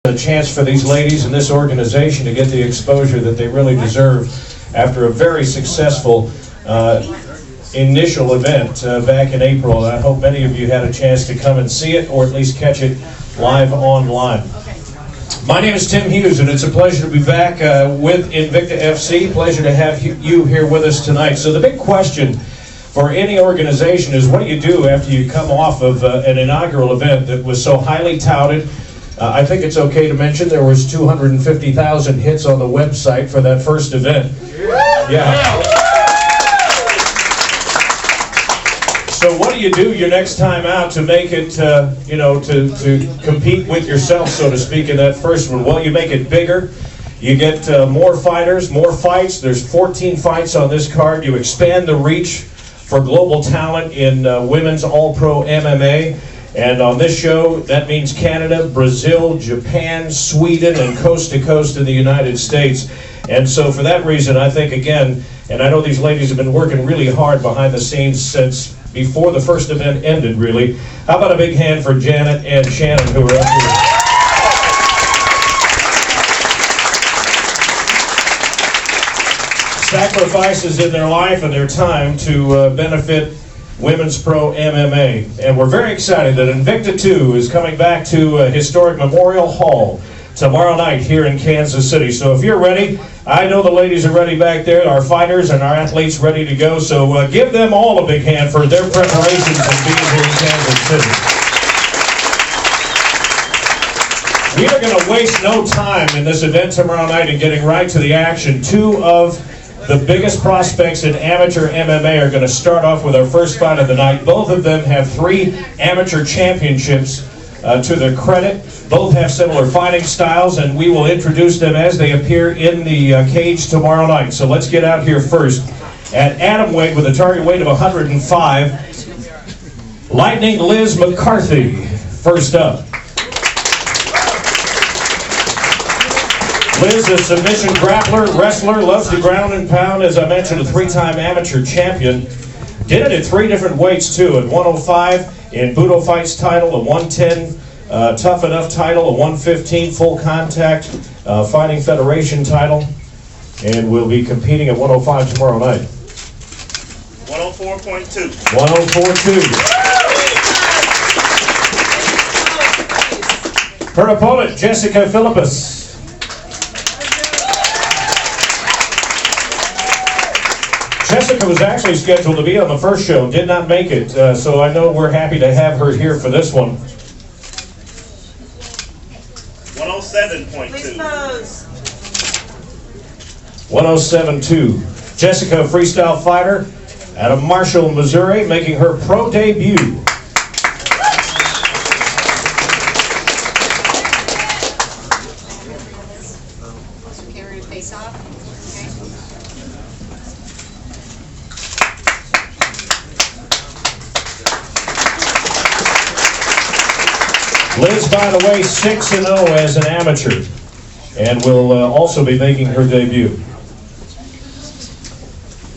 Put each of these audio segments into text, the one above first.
A chance for these ladies and this organization to get the exposure that they really deserve after a very successful initial event back in April. And I hope many of you had a chance to come and see it, or at least catch it live online. My name is Tim Hughes, and it's a pleasure to be back with Invicta FC. Pleasure to have you here with us tonight. So the big question for any organization is, what do you do after you come off of an inaugural event that was so highly touted? I think it's okay to mention there was 250,000 hits on the website for that first event. Yeah. So what do you do your next time out to make it, you know, to compete with yourself, so to speak, in that first one? Well, you make it bigger. You get more fighters, more fights. There's 14 fights on this card. You expand the reach for global talent in women's all-pro MMA. And on this show, that means Canada, Brazil, Japan, Sweden, and coast to coast in the United States. And so for that reason, I think, again, and I know these ladies have been working really hard behind the scenes since before the first event ended, really. How about a big hand for Janet and Shannon, who are up here? Sacrifices in their life and their time to benefit Women's Pro MMA. And we're very excited that Invicta 2 is coming back to historic Memorial Hall tomorrow night here in Kansas City. So if you're ready, I know the ladies are ready back there, our fighters and our athletes ready to go. So give them all a big hand for their preparations and being here in Kansas City. We are going to waste no time in this event tomorrow night in getting right to the action. Two of the biggest prospects in amateur MMA are going to start off with our first fight of the night. Both of them have 3 amateur championships to their credit. Both have similar fighting styles, and we will introduce them as they appear in the cage tomorrow night. So let's get out here first. At atomweight with a target weight of 105, Lightning Liz McCarthy, first up. Liz, a submission grappler, wrestler, loves to ground and pound. As I mentioned, a 3-time amateur champion. Did it at 3 different weights, too. At 105 in Budo Fights title, a 110 Tough Enough title, a 115 Full Contact Fighting Federation title. And we'll be competing at 105 tomorrow night. 104.2. 104.2. Her opponent, Jessica Philippus. Jessica was actually scheduled to be on the first show, did not make it, so I know we're happy to have her here for this one. 107.2. 107.2. Jessica, a freestyle fighter out of Marshall, Missouri, making her pro debut. Okay, we're going to face off. Liz, by the way, 6-0 as an amateur, and will also be making her debut.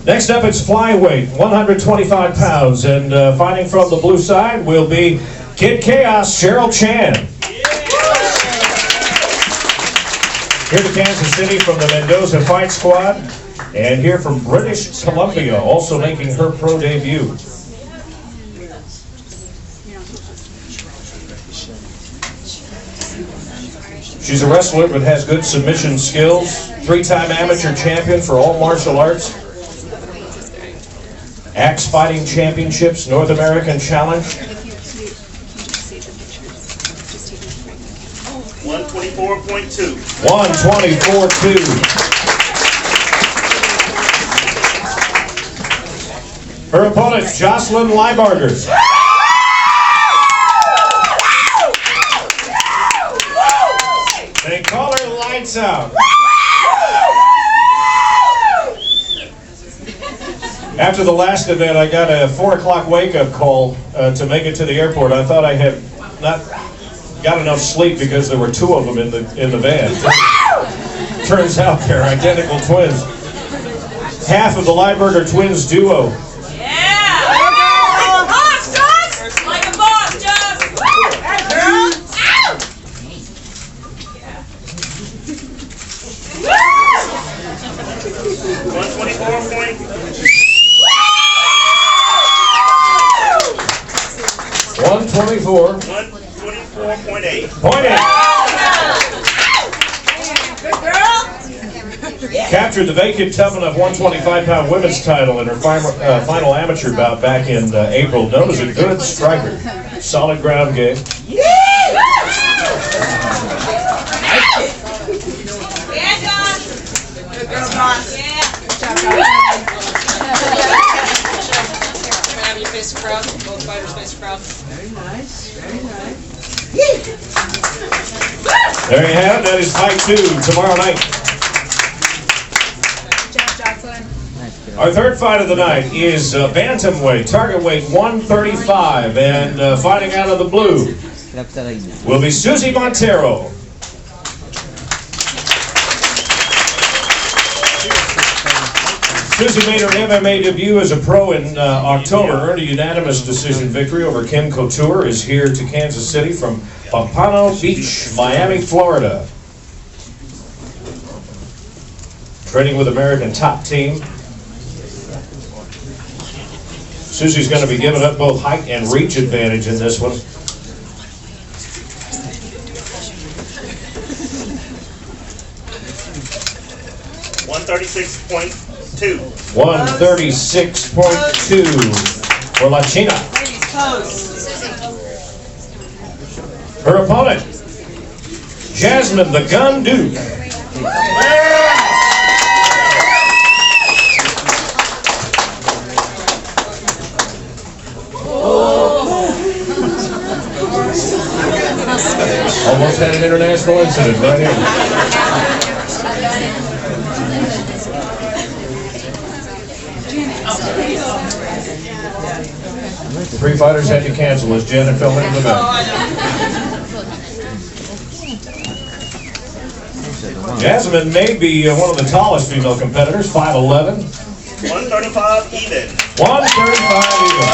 Next up, it's flyweight, 125 pounds, and fighting from the blue side will be Kid Chaos, Cheryl Chan. Here to Kansas City from the Mendoza Fight Squad, and here from British Columbia, also making her pro debut. She's a wrestler but has good submission skills. 3-time amateur champion for all martial arts. Axe Fighting Championships, North American Challenge. 124.2. 124.2. Her opponent, Jocelyn Liebarger. They call her Lights Out. After the last event, I got a 4 o'clock wake-up call to make it to the airport. I thought I had not got enough sleep because there were 2 of them in the van. Turns out they're identical twins. Half of the Liebarger twins duo. 124. 124.8. Point eight. Captured the vacant Tubman of 125-pound women's title in her final amateur bout back in April. Known as a good striker. Solid ground game. Good girl, John. Have you face the crowd? Both fighters face the crowd. Very nice, very nice. There you have it. That is fight 2 tomorrow night. Good job, Jocelyn. Our third fight of the night is bantamweight, target weight 135, and fighting out of the blue will be Susie Montero. Susie made her MMA debut as a pro in October, earned a unanimous decision victory over Kim Couture, is here to Kansas City from Pompano Beach, Miami, Florida. Training with American Top Team. Susie's going to be giving up both height and reach advantage in this one. 136.2. 136.2 for La China. Ladies, pose. Her opponent, Jasmine the Gun Duke. Almost had an international incident right here. Three fighters had to cancel as Janet fell into the mat. Jasmine may be one of the tallest female competitors, 5'11". 135 even. 135 even.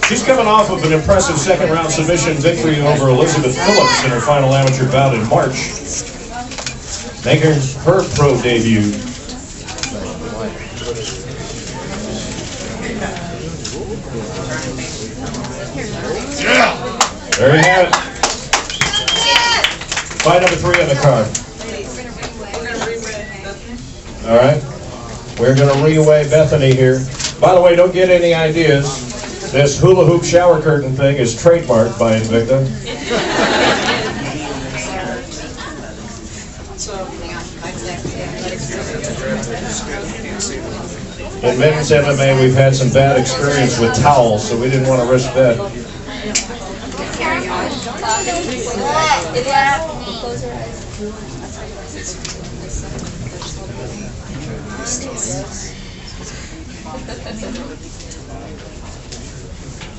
She's coming off of an impressive second-round submission victory over Elizabeth Phillips in her final amateur bout in March, making her pro debut. There you have it. Fight number 3 on the card. All right. We're going to reweigh Bethany here. By the way, don't get any ideas. This hula hoop shower curtain thing is trademarked by Invicta. In men's MMA, we've had some bad experience with towels, so we didn't want to risk that.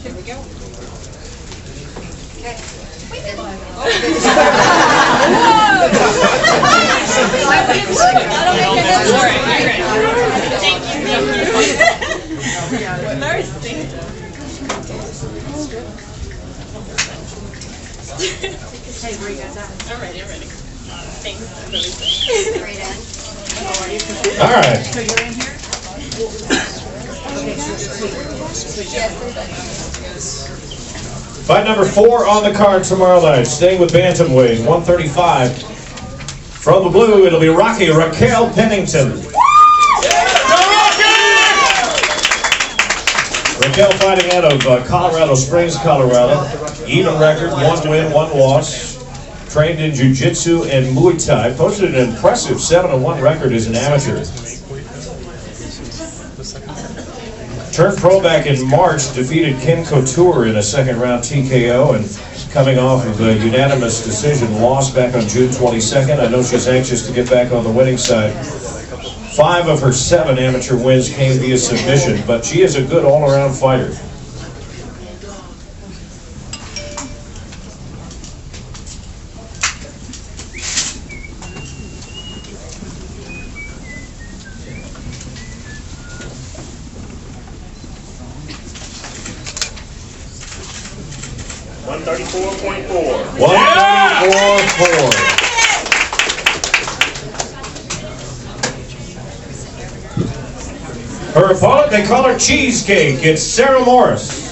Here we go. Okay. I'm ready. Thanks. All right. So you're in here? Fight number 4 on the card tomorrow night. Staying with bantamweight, 135. From the blue, it'll be Rocky Raquel Pennington. Raquel fighting out of Colorado Springs, Colorado. Even record, 1 win, 1 loss. Trained in jiu-jitsu and Muay Thai. Posted an impressive 7-1 record as an amateur. Turned pro back in March, defeated Kim Couture in a second-round TKO, and coming off of a unanimous decision loss back on June 22nd. I know she's anxious to get back on the winning side. 5 of her 7 amateur wins came via submission, but she is a good all-around fighter. $134.4. 134.4. Her opponent, they call her Cheesecake. It's Sarah Morris.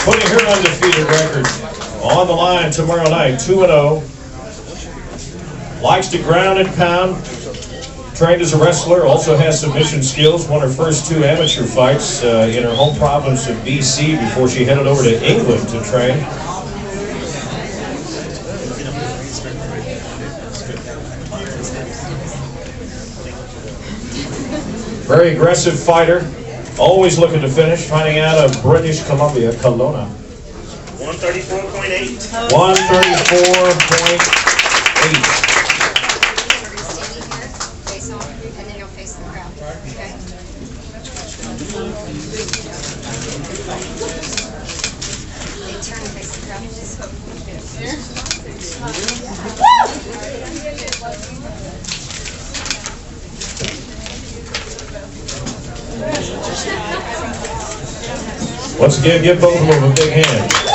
Putting her undefeated record on the line tomorrow night, 2-0. Likes to ground and pound. Trained as a wrestler, also has submission skills. Won her first 2 amateur fights in her home province of BC before she headed over to England to train. Very aggressive fighter, always looking to finish, finding out of British Columbia, Kelowna. 134.8. 134.8. Face on, and then you'll face the crowd, okay? They turn and face the crowd. Once again, give both of them a big hand.